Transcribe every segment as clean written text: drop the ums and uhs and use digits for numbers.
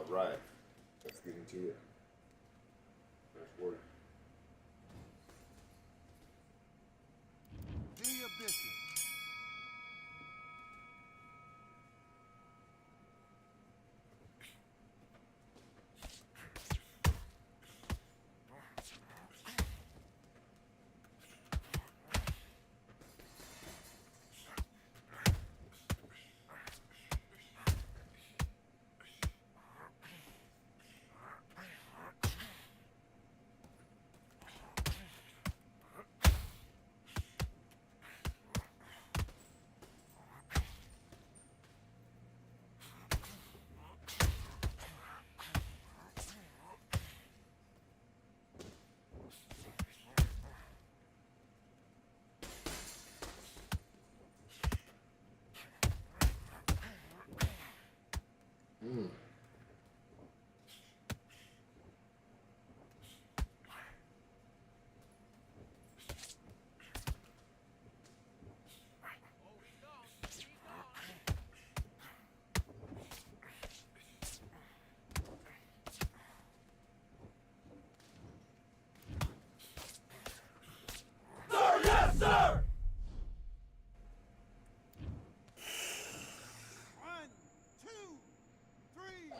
All right, let's get into it. Nice work. Do your business. Mm. One, two, three,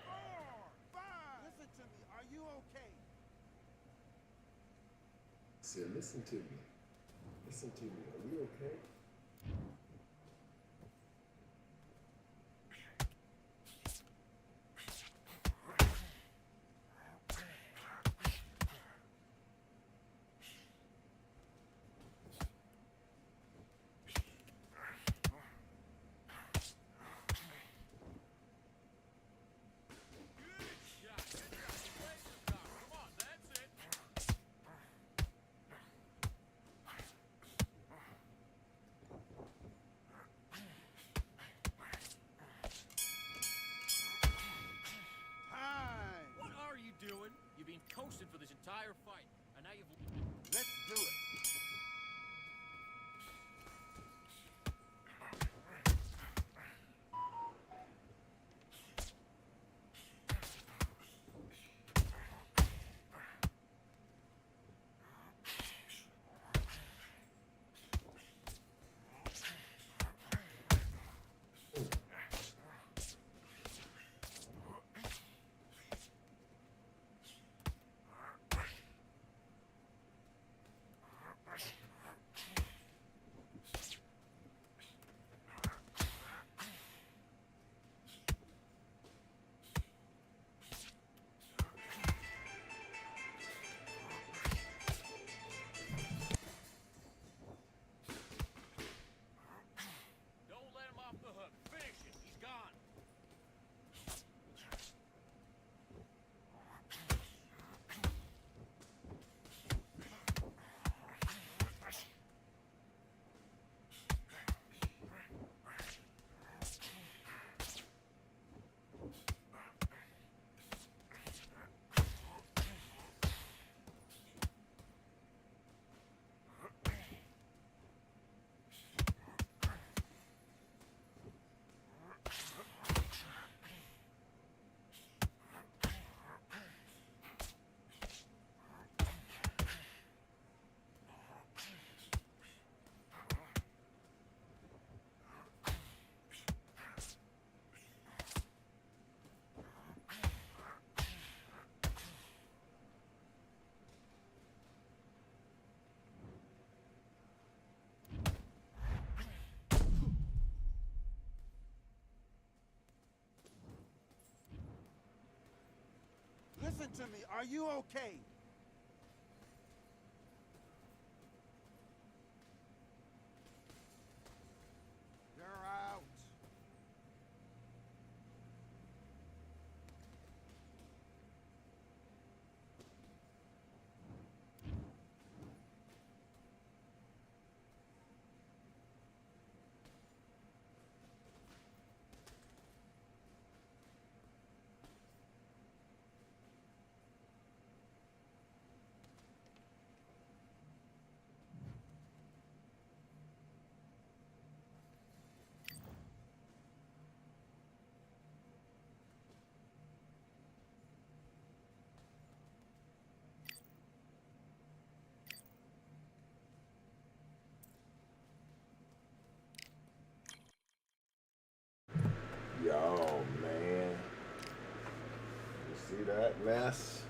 four, five. Listen to me. Are you okay? So listen to me. Listen to me. Are we okay? Time. What are you doing? You've been coasting for this entire fight, and now you've... Let's do it. Don't let him off the hook. Finish it. He's gone. Listen to me. Are you okay? You're out. Oh, man. You see that mess?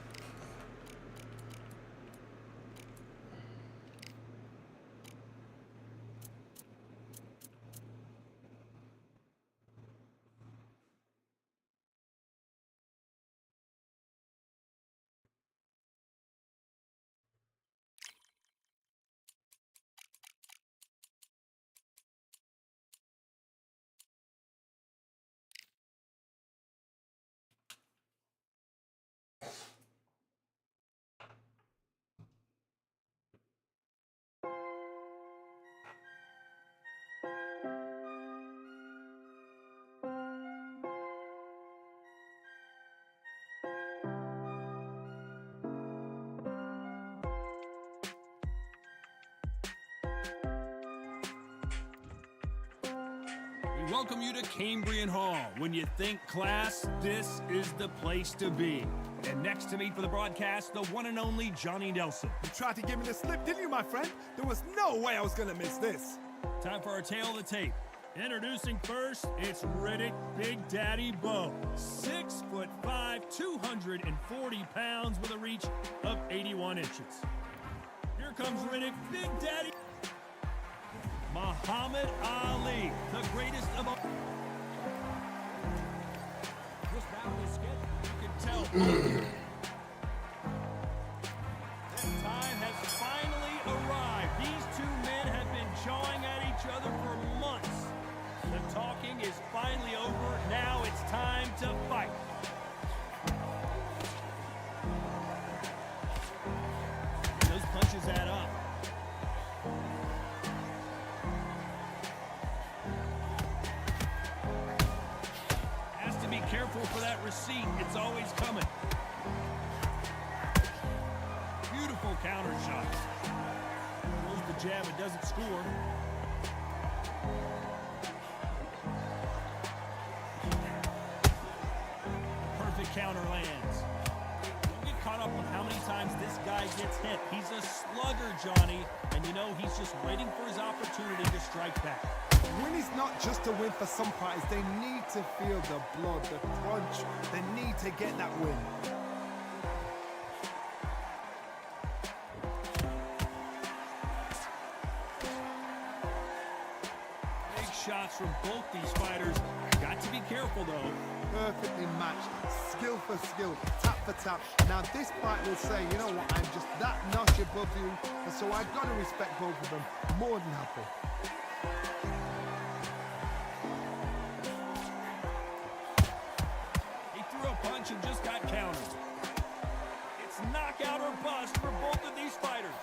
We welcome you to Cambrian Hall. When you think class, this is the place to be. And next to me for the broadcast, the one and only Johnny Nelson. You tried to give me the slip, didn't you, my friend? There was no way I was gonna miss this. Time for our tale of the tape. Introducing first, it's Riddick Big Daddy Bo. 6'5", 240 pounds with a reach of 81 inches. Here comes Riddick Big Daddy Muhammad Ali, the greatest of all. This battle is scheduled. You can tell. That time has finally arrived. These two men have been jawing at each other for months. The talking is finally over. Now it's time to fight. Those punches add up. Careful for that receipt. It's always coming. Beautiful counter shot. Throws the jab. It doesn't score. Perfect counter lands. Don't get caught up on how many times this guy gets hit. He's a slugger, Johnny. And you know he's just waiting for his opportunity to strike back. Win is not just a win for some parties. They need to feel the blood, the crunch. They need to get that win. Big shots from both these fighters. Got to be careful, though. Perfectly matched. Skill for skill. Tap for tap. Now, this fight will say, you know what, I'm just that notch above you. And so I've got to respect both of them. More than happy. And just got countered. It's knockout or bust for both of these fighters.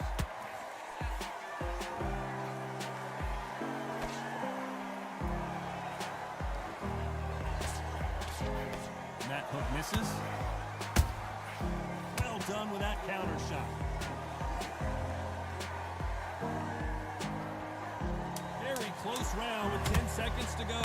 And that hook misses. Well done with that counter shot. Very close round with 10 seconds to go.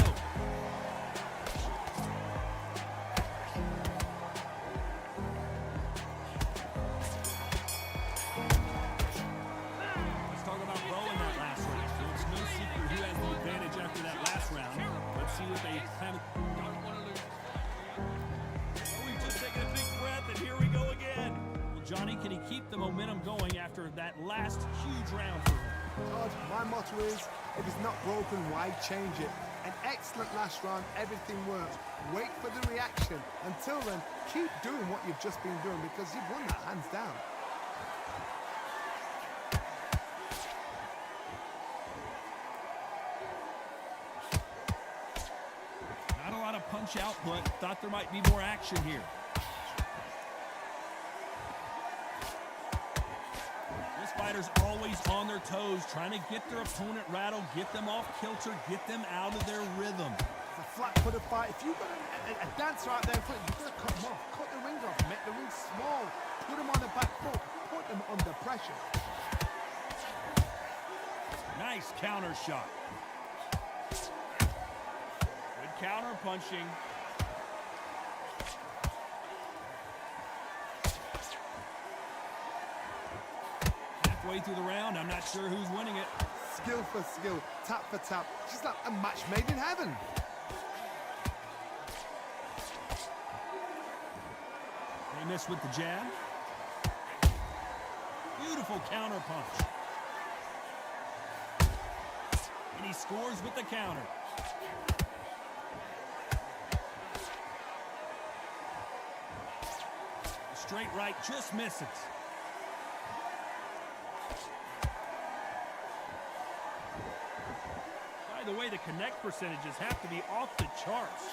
Johnny, can he keep the momentum going after that last huge round for him? Todd, my motto is, if it's not broken, why change it? An excellent last round, everything works. Wait for the reaction. Until then, keep doing what you've just been doing because you've won that hands down. Not a lot of punch output. Thought there might be more action here. Fighters always on their toes, trying to get their opponent rattled, get them off kilter, get them out of their rhythm. It's a flat-footed fight. If you've got a dancer out there in front, you've got to cut them off. Cut the rings off, make the rings small, put them on the back foot, put them under pressure. Nice counter shot. Good counter punching. Way through the round, I'm not sure who's winning it. Skill for skill, tap for tap, just like a match made in heaven. missed with the jab. Beautiful counter punch. And he scores with the counter. Straight right just misses. By the way, the connect percentages have to be off the charts.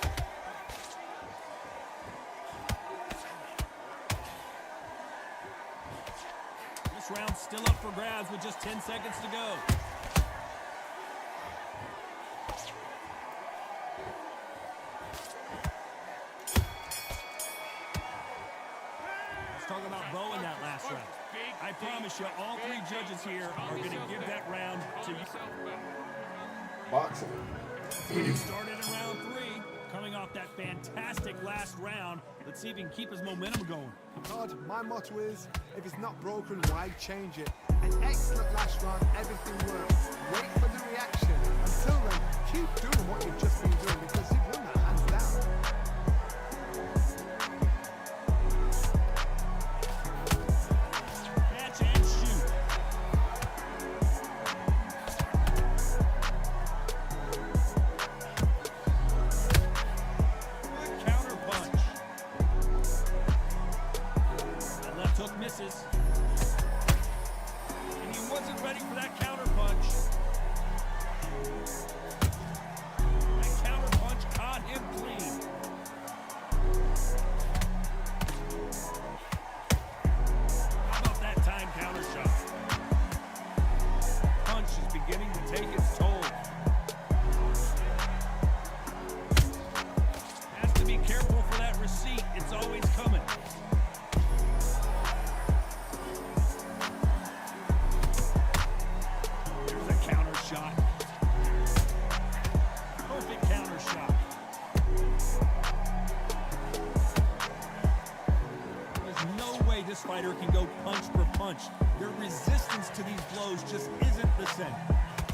This round's still up for grabs with just 10 seconds to go. Let's talk about Bo in that last round. I promise you, all three judges here are going to give that round to you. Boxing. We started in round 3, coming off that fantastic last round. Let's see if he can keep his momentum going. Todd, my motto is, if it's not broken, why change it? An excellent last round, everything works. Wait for the reaction. Until then, keep doing what you've just been doing because you've won that hands down. Catch and shoot. Good counter punch. That left hook misses. And he wasn't ready for that counter punch. That counter punch caught him clean. How about that time counter shot? Punch is beginning to take its toll. Has to be careful for that receipt. It's always coming. There's a counter shot. Perfect counter shot. There's no way this fighter can go punch for punch. Their resistance to these blows just isn't the same.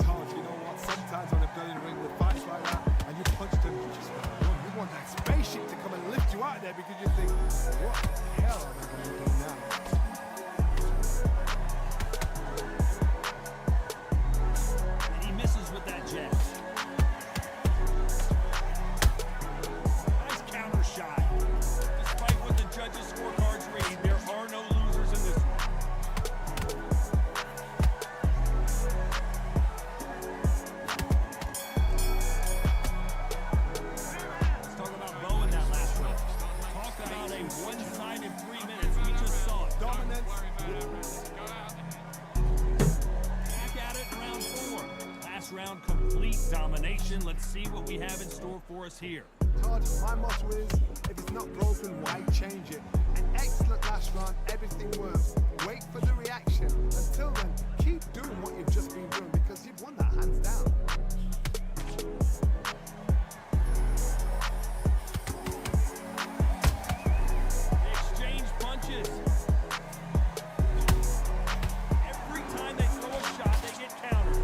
Todd, you know what? Sometimes on a belly ring with fights like that, and you punch them, you want that spaceship to come and lift you out there because you think, what the hell am I going to do now? And he misses with that jab. Nice counter shot. Despite what the judges' scorecards read, there are no losers in this one. Let's talk about Bo in that last round. Talk about a one-sided 3 minutes. We just saw it. Dominance. Back at it in round 4. Last round, complete domination. Let's see what we have in store for us here. Todd, my motto is, if it's not broken, why change it? An excellent last round, everything works. Wait for the reaction. Until then, keep doing what you've just been doing because you've won that hands down. They exchange punches. Every time they throw a shot, they get countered.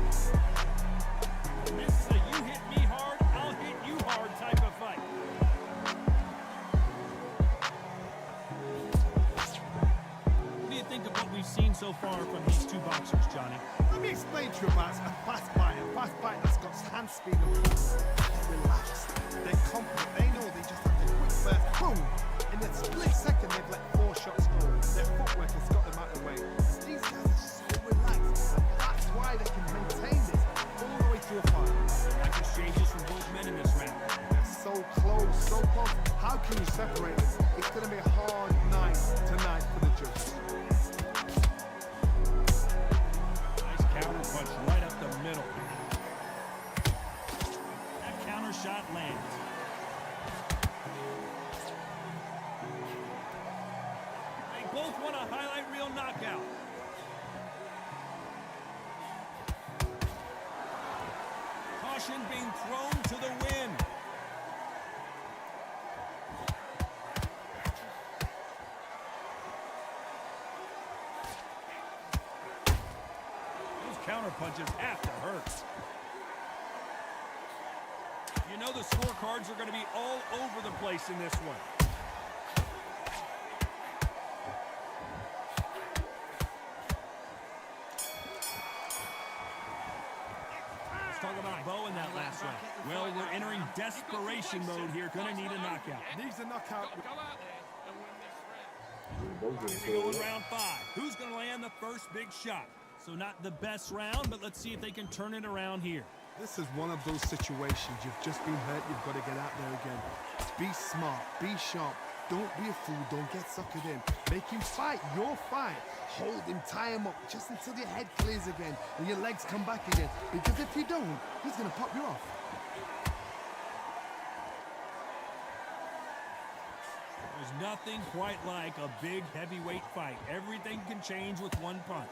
This is a you hit me hard, I'll hit you hard type of fight. What do you think of what we've seen so far from these two boxers, Johnny? Let me explain to you about a fast fighter. A fast fighter that's got hand speed and they're relaxed. They're confident. They know they just have to quick burst. Boom! In a split second, they've let 4 shots go. Their footwork has got them out of the way. These guys are so relaxed. And that's why they can maintain this all the way through a fight. Nice exchanges from both men in this round. They're so close, so close. How can you separate this? It's going to be a hard night tonight for the judges. Nice counter punch right up the middle. That counter shot lands. They both want a highlight reel knockout. Caution being thrown to the wind. Those counter punches have to hurt. You know the scorecards are going to be all over the place in this one. last round. Well, we're entering desperation mode here. Gonna need a knockout. Needs a knockout. Go out there and win this round. Both getting Here we go filled in up. round 5. Who's gonna land the first big shot? So not the best round, but let's see if they can turn it around here. This is one of those situations. You've just been hurt. You've got to get out there again. Be smart. Be sharp. Don't be a fool. Don't get suckered in. Make him fight your fight. Hold him. Tie him up just until your head clears again and your legs come back again. Because if you don't, he's going to pop you off. There's nothing quite like a big heavyweight fight. Everything can change with one punch.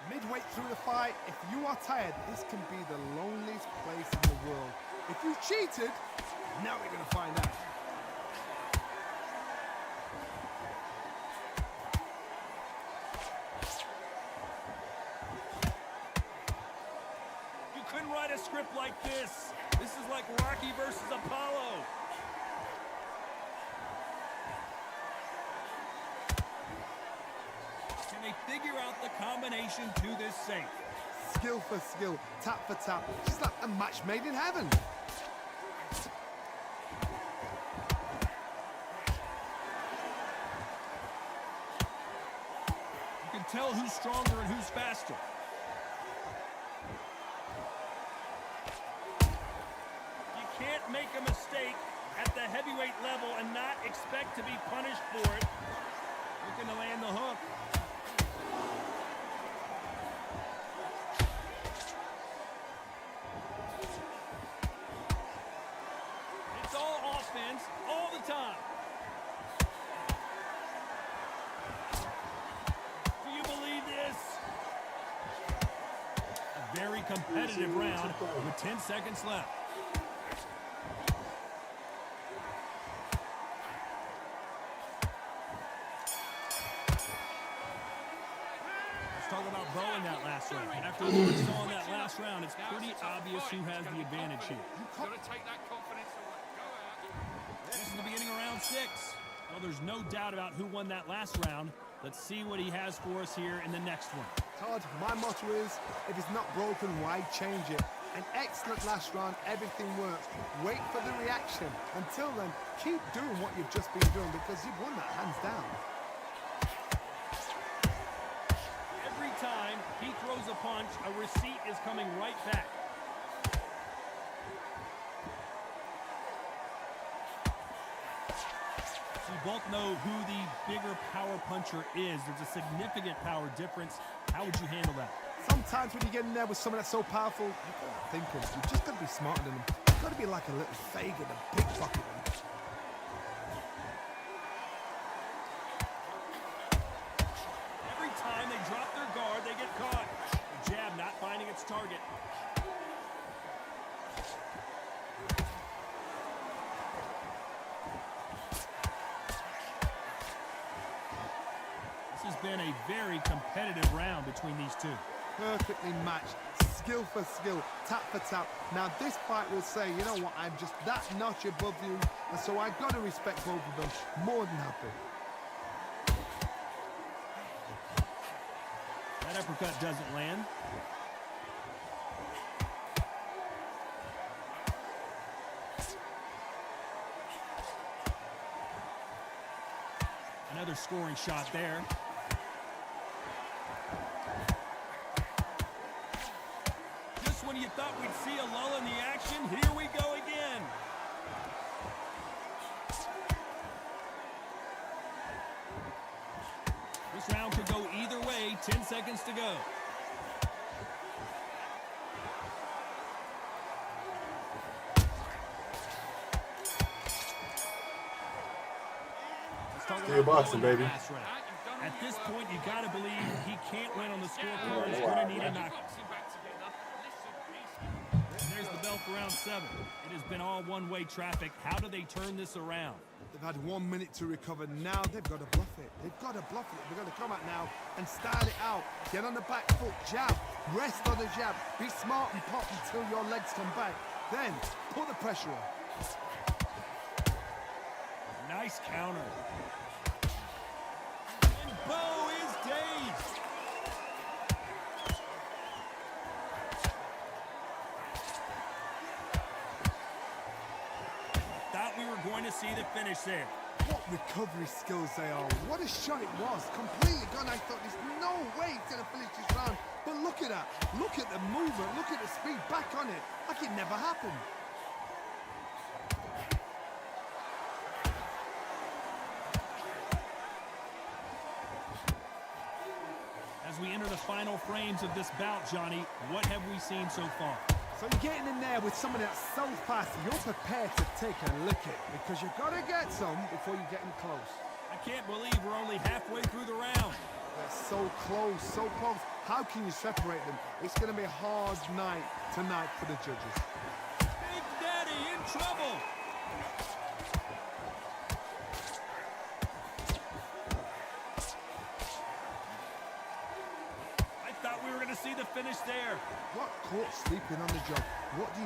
Midway through the fight, if you are tired, this can be the loneliest place in the world. If you cheated, now we're going to find out. You couldn't write a script like this. This is like Rocky versus Apollo. Can they figure out the combination to this safe? Skill for skill, tap for tap, just like a match made in heaven. You can tell who's stronger and who's faster. You can't make a mistake at the heavyweight level and not expect to be punished for it. Looking to land the hook. It's all offense all the time. Do you believe this? A very competitive round with 10 seconds left. Let's talk about Bo in that last round. After what we saw in that last round, it's pretty obvious who has the advantage here. Got to take that confidence away. Go out. This is the beginning of round 6. Well, there's no doubt about who won that last round. Let's see what he has for us here in the next one. Todd, my motto is, if it's not broken, why change it? An excellent last round, everything works. Wait for the reaction. Until then, keep doing what you've just been doing because you've won that hands down. Every time he throws a punch, a receipt is coming right back. You both know who the bigger power puncher is. There's a significant power difference. How would you handle that? Sometimes when you get in there with someone that's so powerful, you've got to think of it. You've just got to be smarter than them. You've got to be like a little Fagin, a pickpocket them. Every time they drop their guard, they get caught. The jab not finding its target. This has been a very competitive round between these two. Perfectly matched, skill for skill, tap for tap. Now this fight will say, you know what, I'm just that notch above you, and so I've got to respect both of them. More than happy. That uppercut doesn't land. Another scoring shot there. Just when you thought we'd see a lull in the action, here we go again. This round could go either way. 10 seconds to go. Still boxing, baby. At this point, you got to believe he can't win on the scorecard. He's going to need a knockout. There's the bell for round 7. It has been all one-way traffic. How do they turn this around? They've had 1 minute to recover. Now they've got to bluff it. They've got to bluff it. They've got to come out now and style it out. Get on the back foot, jab, rest on the jab. Be smart and pop until your legs come back. Then put the pressure on. Nice counter. And Bo is dazed. the finish there. What recovery skills they are. What a shot it was. Completely gone. I thought there's no way he's going to finish this round. But look at that. Look at the movement. Look at the speed back on it. Like it never happened. As we enter the final frames of this bout, Johnny, what have we seen so far? So you're getting in there with someone that's so fast, you're prepared to take a lick it because you've got to get some before you get in close. I can't believe we're only halfway through the round. They're so close, so close. How can you separate them? It's going to be a hard night tonight for the judges. Big Daddy in trouble. I thought we were going to see the finish there. Got caught sleeping on the job. What do?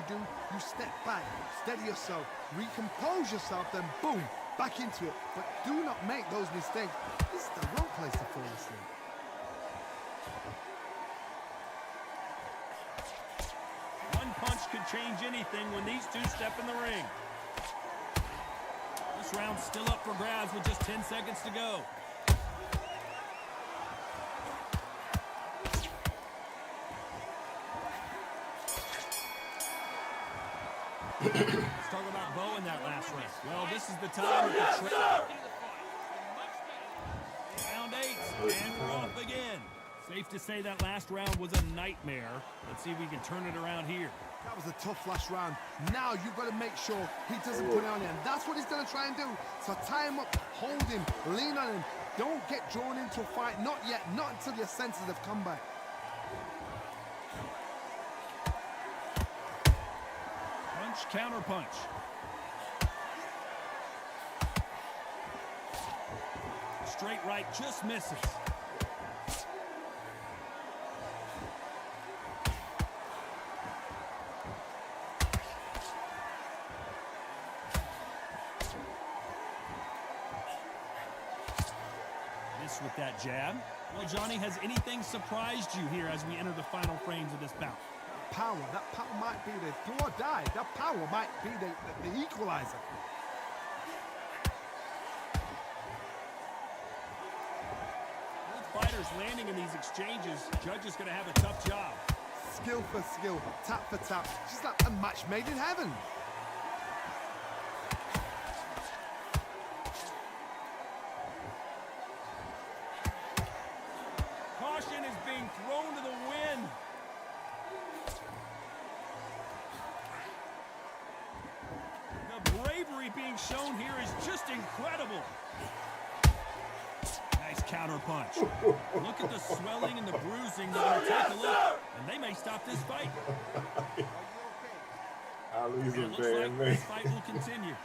You step back, steady yourself, recompose yourself, then boom, back into it. But do not make those mistakes. This is the wrong place to fall asleep. One punch could change anything when these two step in the ring. This round's still up for grabs with just 10 seconds to go. Let's talk about Bo in that last round. Well, this is the time that the round 8, and we're off again. Safe to say that last round was a nightmare. Let's see if we can turn it around here. That was a tough last round. Now you've got to make sure he doesn't put it on you, and that's what he's going to try and do. So tie him up, hold him, lean on him. Don't get drawn into a fight. Not yet. Not until your senses have come back. Counter punch. Straight right just misses. Miss with that jab. Well, Johnny, has anything surprised you here as we enter the final frames of this bout? That power might be the do or die. That power might be the equalizer. Both fighters landing in these exchanges. Judge is going to have a tough job. Skill for skill, tap for tap. Just like a match made in heaven. Caution is being thrown to the wind. Bravery being shown here is just incredible. Nice counter punch. Look at the swelling and the bruising. They're going to take a look, and they may stop this fight. Ali's a It looks bad like man. this fight will continue.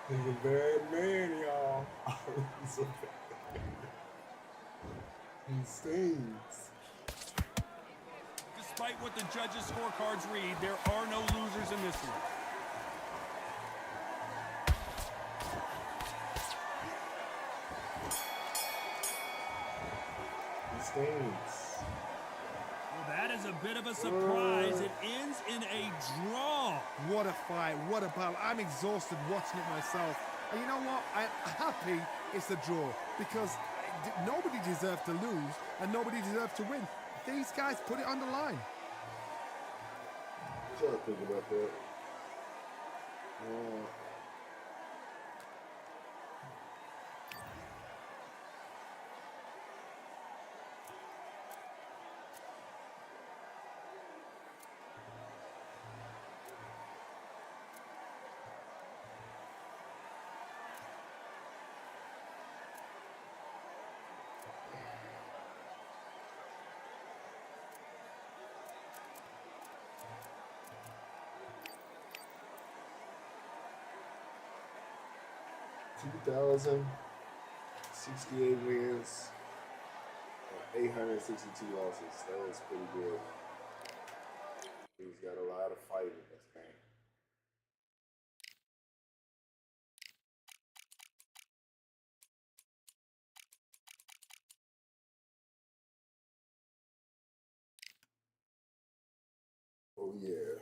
He's a bad man, y'all. Ali's a bad man. He stings. Despite what the judges' scorecards read, there are no losers in this one. Well, that is a bit of a surprise. It ends in a draw. What a fight, what a battle. I'm exhausted watching it myself. And you know what? I'm happy it's a draw because nobody deserved to lose and nobody deserved to win. These guys put it on the line. What y'all think about that? $2,068 wins, 862 losses. That was pretty good. He's got a lot of fight in this game. Oh yeah.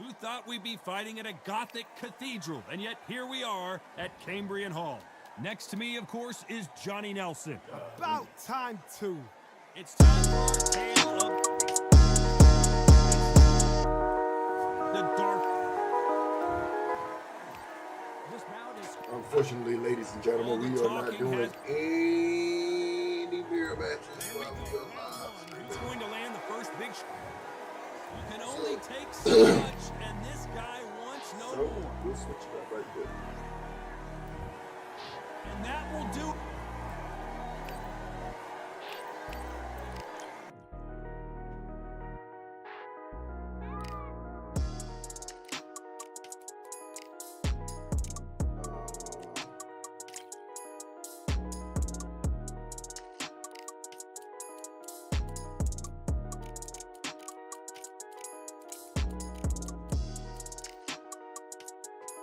Who thought we'd be fighting at a Gothic cathedral? And yet here we are at Cambrian Hall. Next to me, of course, is Johnny Nelson. About time too. It's time for our tale of the dark. This bout is... Unfortunately, ladies and gentlemen, we are not doing any beer matches while we are live. Who's going to land the first big shot? You can only take so much, and this guy wants no more. We'll switch it up right there. And that will do.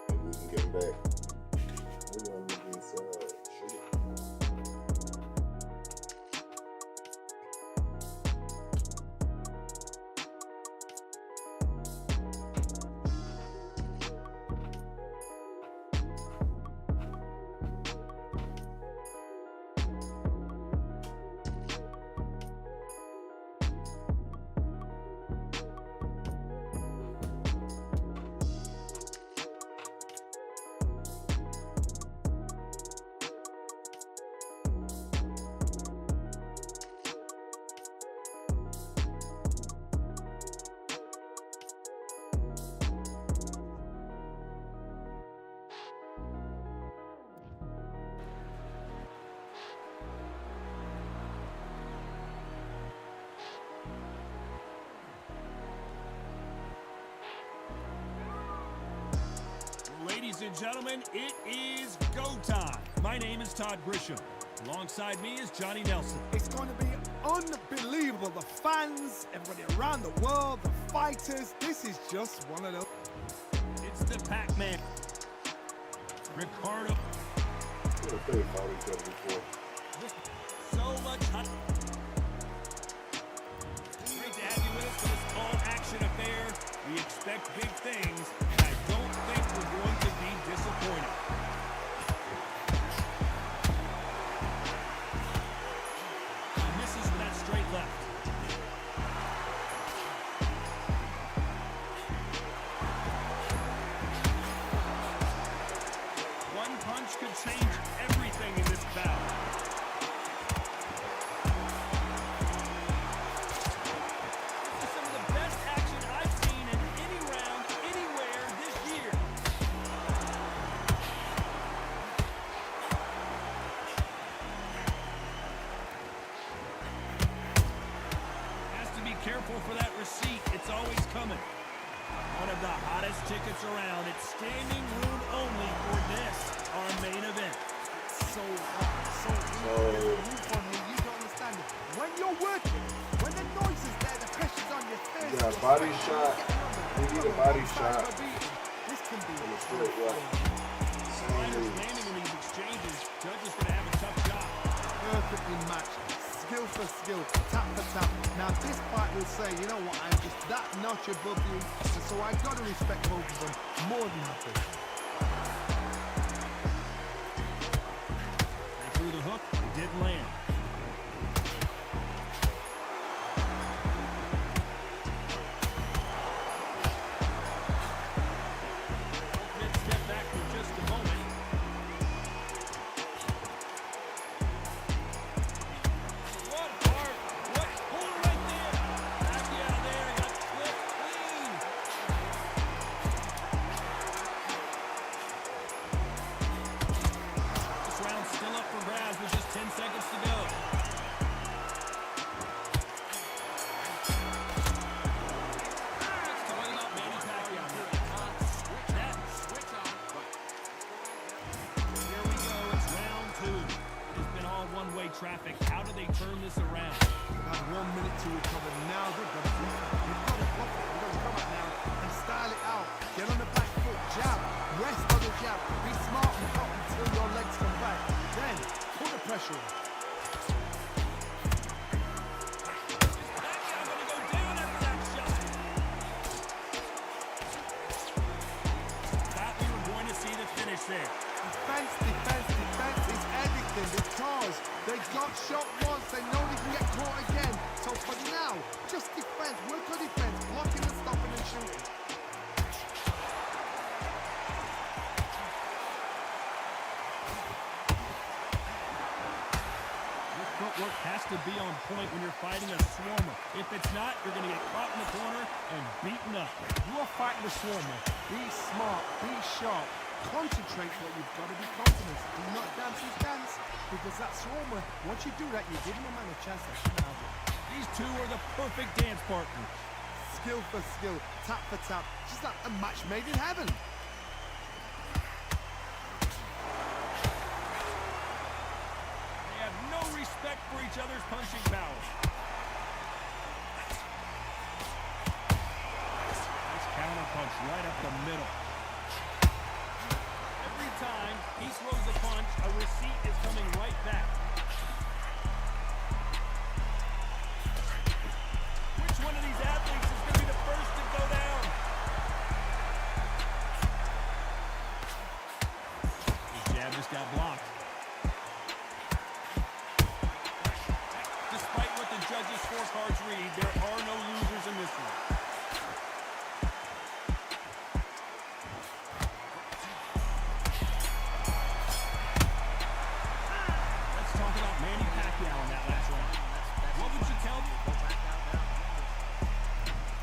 Maybe we can get him back. We're gonna look inside. Shoot it. Ladies and gentlemen, it is go time. My name is Todd Grisham. Alongside me is Johnny Nelson. It's going to be unbelievable. The fans, everybody around the world, the fighters. This is just one of those. It's the Pac-Man. Ricardo. We're gonna play fought each other before. So much hot. Great to have you with us for this all-action affair. We expect big things, and I don't think we're going to be disappointed. He misses with that straight left. One punch could change everything in this bout. This is some of the best action I've seen in any round, anywhere this year. Has to be careful for that receipt. It's always coming. One of the hottest tickets around. It's standing room only for this, our main event. So hot, so you don't understand it. When you're working, when the noise is there, the pressure's on your face. You got a body shot. We need a body shot. This can be On the straight right. Same Fighters move. landing in these exchanges. Judges gonna have a tough job. perfectly matched. Skill for skill, tap for tap. Now this fight will say, you know what, I'm just that notch above you, so I gotta respect both of them more than happy. They threw the hook, it didn't land. Both men step back for just a moment. What heart, what pull right there. Back out of there, got flipped clean. This round's still up for grabs with just 10 seconds to go. Let's talk about Manny Pacquiao. Here we go, it's round two. It's been all one-way traffic. How do they turn this around? About 1 minute to recover. Now they've got to flip it. You've got to flip it. You've got to come up now and style it out. Get on the back foot, jab, rest on the jab. Be smart and cut until your legs come back. Then put the pressure on. Pacquiao gonna go down after that shot. has to be on point when you're fighting a swarmer. If it's not, you're going to get caught in the corner and beaten up. You are fighting the swarmer. Be smart, be sharp. Concentrate what you've got to be confident. Do not dance his dance, because that swarmer, once you do that, you're giving a man a chance to come out. These two are the perfect dance partners. Skill for skill, tap for tap, just like a match made in heaven. They have no respect for each other's punching power. Nice counter punch right up the middle. Every time he throws a punch, a receipt is coming right back. Which one of these athletes is going to be the first to go down? His jab just got blocked. Despite what the judges' scorecards read, there are no losers in this one. Let's talk about Manny Pacquiao in that last round. What would you tell me?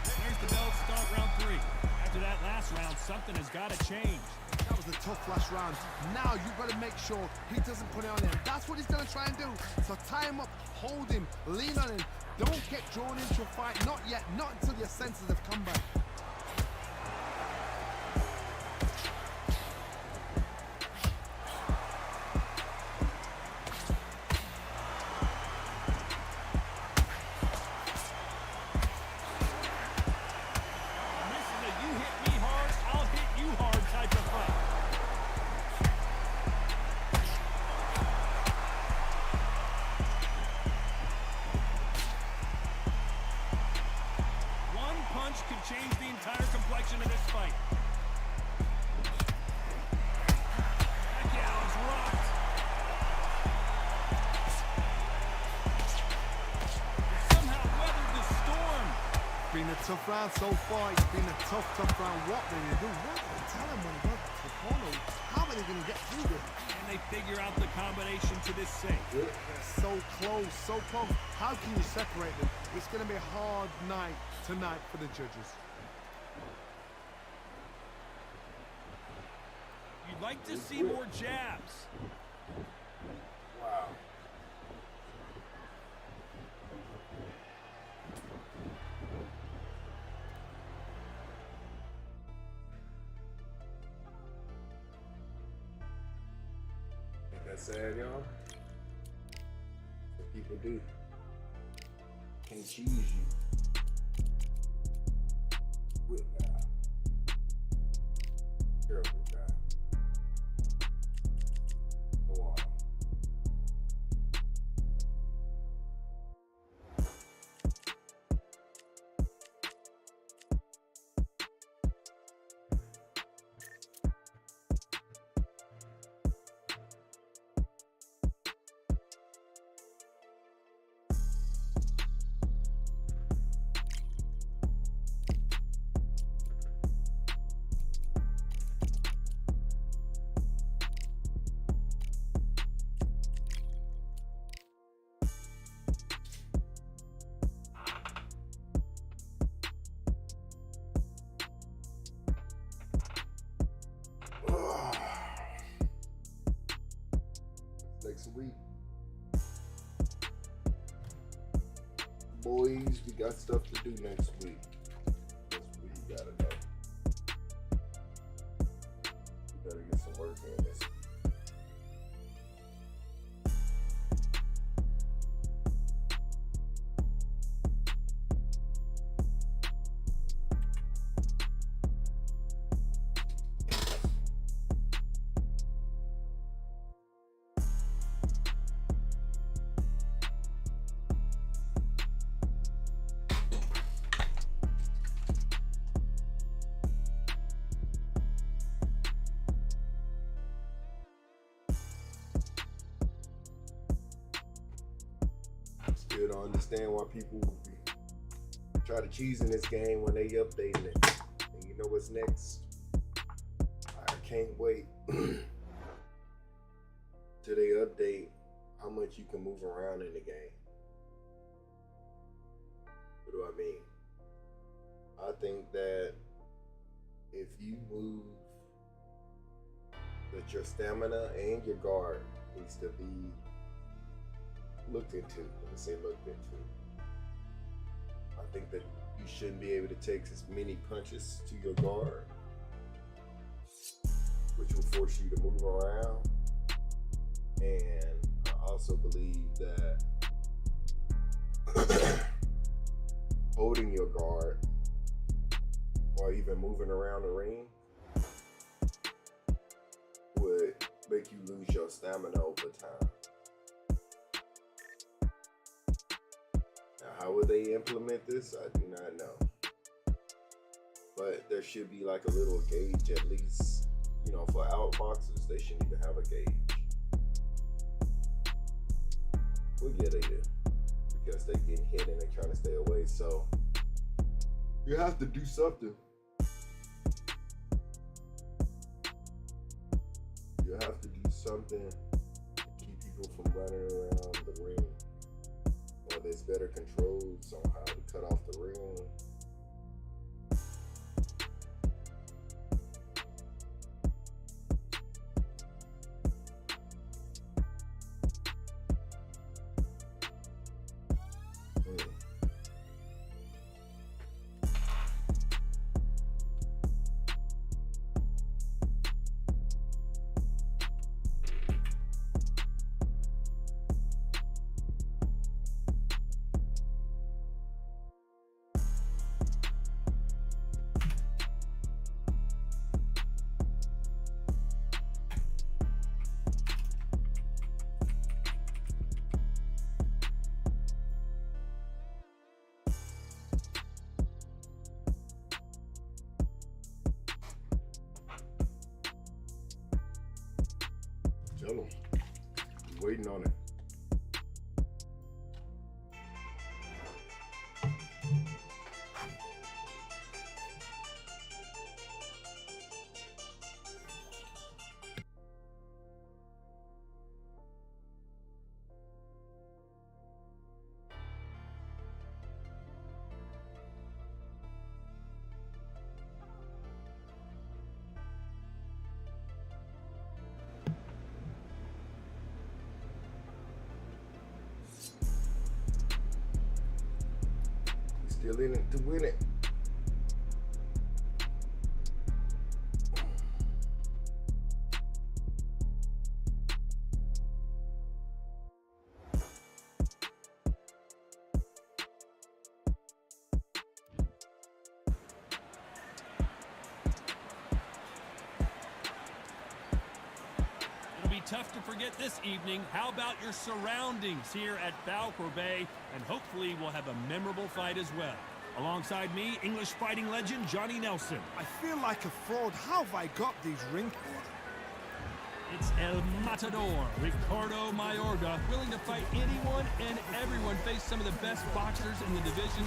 There's the bell to start round 3. After that last round, something has got to change. That was a tough last round. Now you've got to make sure he doesn't put it on him. That's what he's going to try and do. So tie him up, hold him, lean on him. Don't get drawn into a fight. Not yet. Not until your senses have come back. This is a you hit me hard, I'll hit you hard type of fight. One punch could change the entire complexion of this fight. Pacquiao is rocked. Somehow weathered the storm. Been a tough round so far. It's been a tough round. What will you do? What will you tell him when he goes to the corner? How are they going to get through this? And they figure out the combination to this safe. They're so close, so close. How can you separate them? It's going to be a hard night tonight for the judges. You'd like to see more jabs. Wow. Ain't that sad, y'all? What people do. Can't choose you. Quit now. Terrible guy. Go on. Next week, boys, we got stuff to do next week. Next week, you gotta know. We better get some work in this. Still don't understand why people try to cheese in this game when they updating it. And you know what's next? I can't wait till they update how much you can move around in the game. me. I think that if you move, that your stamina and your guard needs to be looked into. Let me say looked into. I think that you shouldn't be able to take as many punches to your guard, which will force you to move around. And I also believe that holding your guard or even moving around the ring would make you lose your stamina over time. Now, how would they implement this? I do not know. But there should be like a little gauge at least, you know, for outboxers, they shouldn't even have a gauge. Well, yeah, they do. Because they getting hit and they're trying to stay away. So you have to do something. You have to do something to keep people from running around the ring. Or there's better controls on how to cut off the ring. Tell them. I'm waiting on it. Still in it to win it. It'll be tough to forget this evening. How about your surroundings here at Falcor Bay? And hopefully we'll have a memorable fight as well. Alongside me, English fighting legend Johnny Nelson. I feel like a fraud. How have I got these ring? It's El Matador, Ricardo Mayorga, willing to fight anyone and everyone, face some of the best boxers in the division.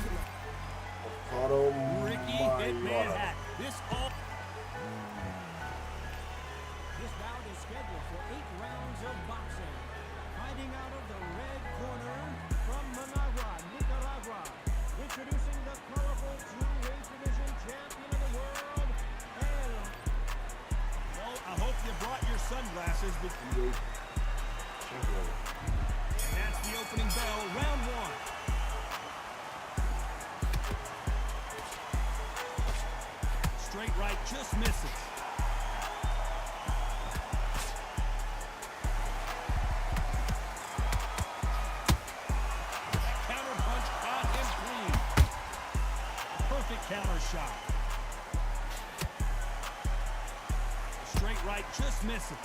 Ricky Hitman Hat. This bout is scheduled for 8 rounds of boxing. Fighting out of the red corner from Managua, Nicaragua. Introducing the colorful 2-weight division champion of the world, El. Well, I hope you brought your sunglasses. And that's the opening bell, round 1. Straight right just misses. Counter shot. Straight right just misses.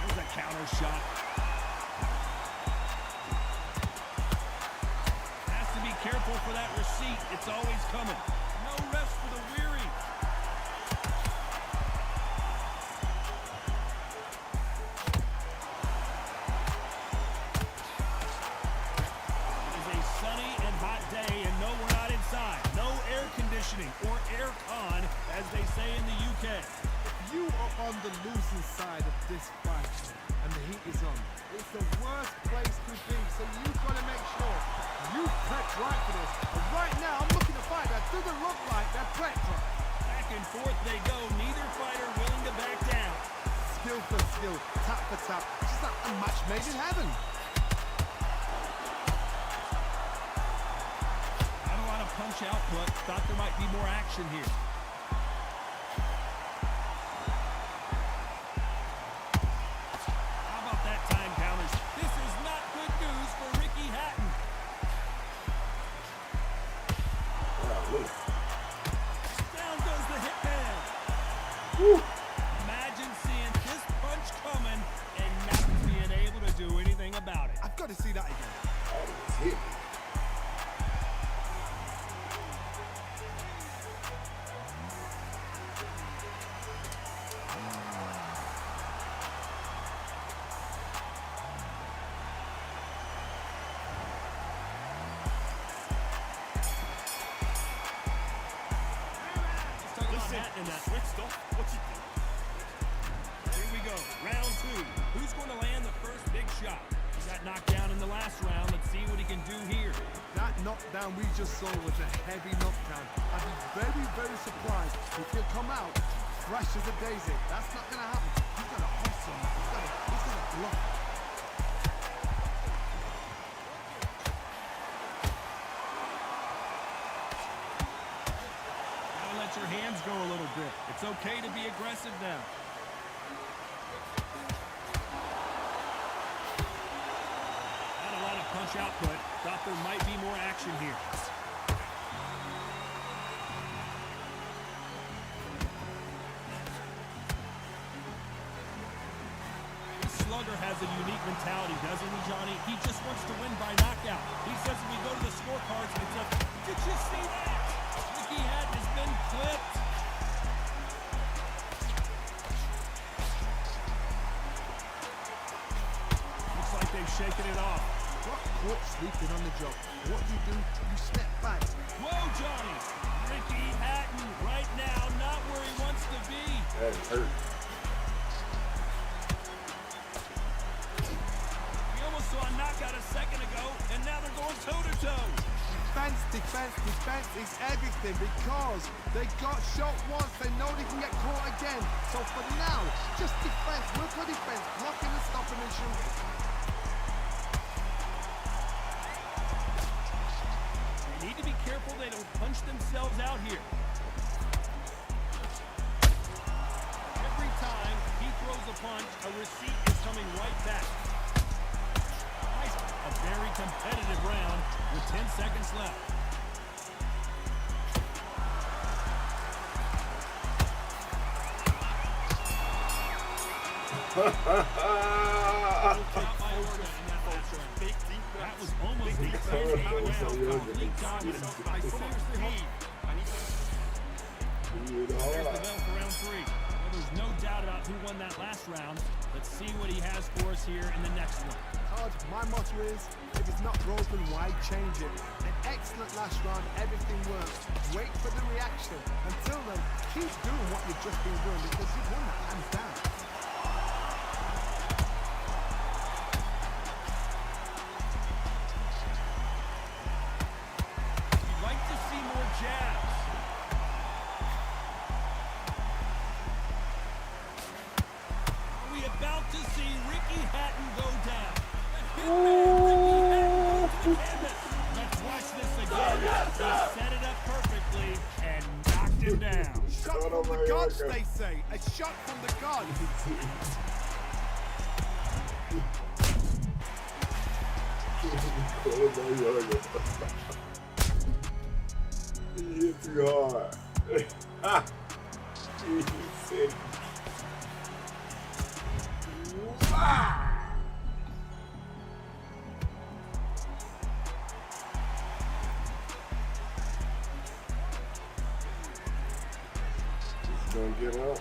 There's a counter shot. Has to be careful for that receipt. It's always coming. No rest for the weary. Or aircon, as they say in the UK. You are on the losing side of this fight, and the heat is on. It's the worst place to be, so you've got to make sure you just right for this. And right now, I'm looking to fight that doesn't look like they're prepped for. Back and forth they go, neither fighter willing to back down. Skill for skill, tap for tap. Just like a match made in heaven. Not a lot of punch output. Thought there might be more action here. How about that time counters? This is not good news for Ricky Hatton. Down goes the hitman. Woo. Imagine seeing this punch coming and not being able to do anything about it. I've got to see that again. That was hit. In that switched off. What you think? Here we go. Round two. Who's going to land the first big shot? He got knocked down in the last round. Let's see what he can do here. That knockdown we just saw was a heavy knockdown. I'd be very, very surprised if he'll come out fresh as a daisy. That's not going to happen. He's got to hustle. He's got to block. Let your hands go a little bit. It's okay to be aggressive now. Not a lot of punch output. Thought there might be more action here. This slugger has a unique mentality, doesn't he, Johnny? He just wants to win by knockout. He says if we go to the scorecards, it's a, did you see that? Ricky Hatton has been clipped. Looks like they've shaken it off. Got caught sleeping on the job. What do? You step back. Whoa, Johnny. Ricky Hatton right now not where he wants to be. That hurt. We almost saw a knockout a second ago, and now they're going toe-to-toe. Defense is everything because they got shot once. They know they can get caught again. So for now, just defense. Look for defense. Blocking and stopping and shooting. They need to be careful they don't punch themselves out here. Every time he throws a punch, a receipt is coming right back. A very competitive round with 10 seconds left. That was almost the 10-8 round. Complete dominance by 16. There's the bell for round three. Well, there's no doubt about who won that last round. Let's see what he has for us here in the next one. My motto is, if it's not broken, why change it? An excellent last round, everything works. Wait for the reaction. Until then, keep doing what you've just been doing because you've won that hands down. You'd like to see more jabs. Are we about to see Ricky Hatton go down? Let's watch this again. He set it up perfectly and knocked him down. Shot from the gods, they say. A shot from the gods. He hit too hard. He said, wow. Gonna get up.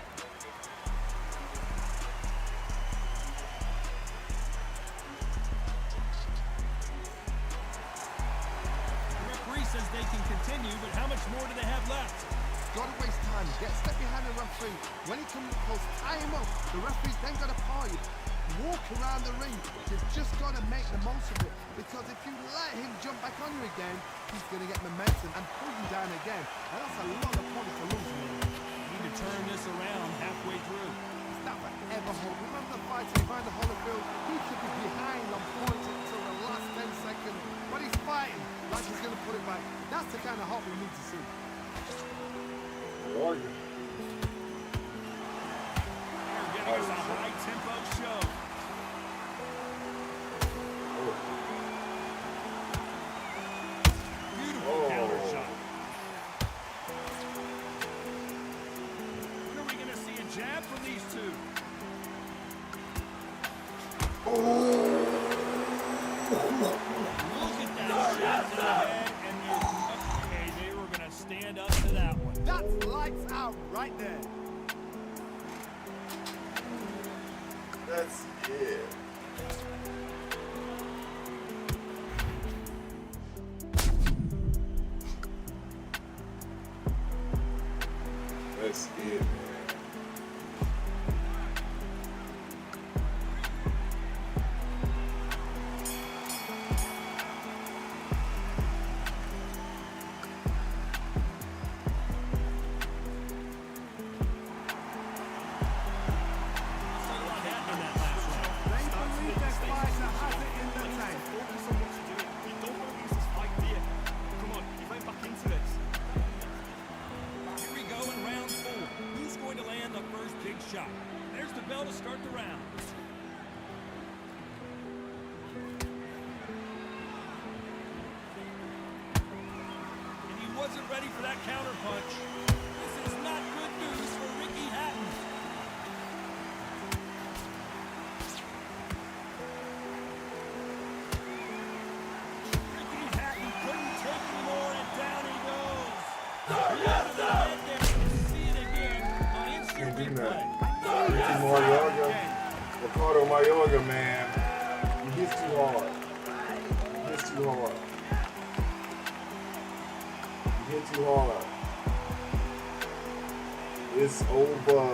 The referee says they can continue, but how much more do they have left? Gotta waste time. Get step behind the referee. When he comes close, tie him up. The referee's then gotta paw you. Walk around the ring. You've just gotta make the most of it. because if you let him jump back on you again, he's going to get momentum and pull you down again. And that's a lot of points to lose. Need to turn this around halfway through. It's not forever hold. Remember the fight behind the Holyfield? He could be behind on points until the last 10 seconds, but he's fighting like he's going to put it back. That's the kind of hope we need to see. Warrior. We're getting us a high-tempo show. Beautiful counter shot. When are we going to see a jab from these two? Look at that shot to the head, and okay, they were going to stand up to that one. That's lights out right there. That's it. That's it, man. Shot. There's the bell to start the round. And he wasn't ready for that counter punch. This is not good news for Ricky Hatton. Ricky Hatton couldn't take anymore, and down he goes. Yes, sir. See it again on instant replay. Ricky Mayorga, Ricardo Mayorga, man, he hits too hard. He hits too hard. He hit too hard. It's over.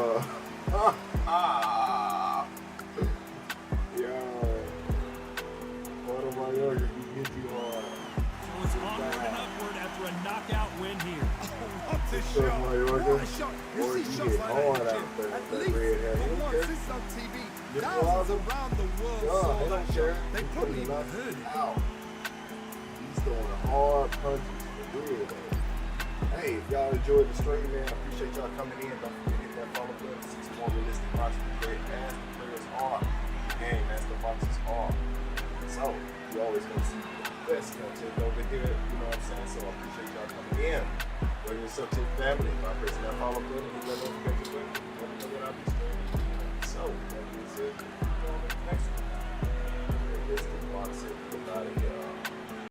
Yeah. Ricardo Mayorga, he hit too hard. So it's onward and upward after a knockout win here. What a shot! What a shot! You see shots like that in the gym. At least for once, this is on TV. Thousands around the world saw that shot. They probably even heard it. He's throwing hard punches for real, though. Hey, if y'all enjoyed the stream, man, I appreciate y'all coming in. Don't forget to hit that follow button. See some more realistic boxing. Great as the players are. Game as the boxers are. So, you always gonna see the best content over here. You know what I'm saying? So I appreciate y'all coming in. Bring yourself to the family by pressing that follow button and hit that notification button.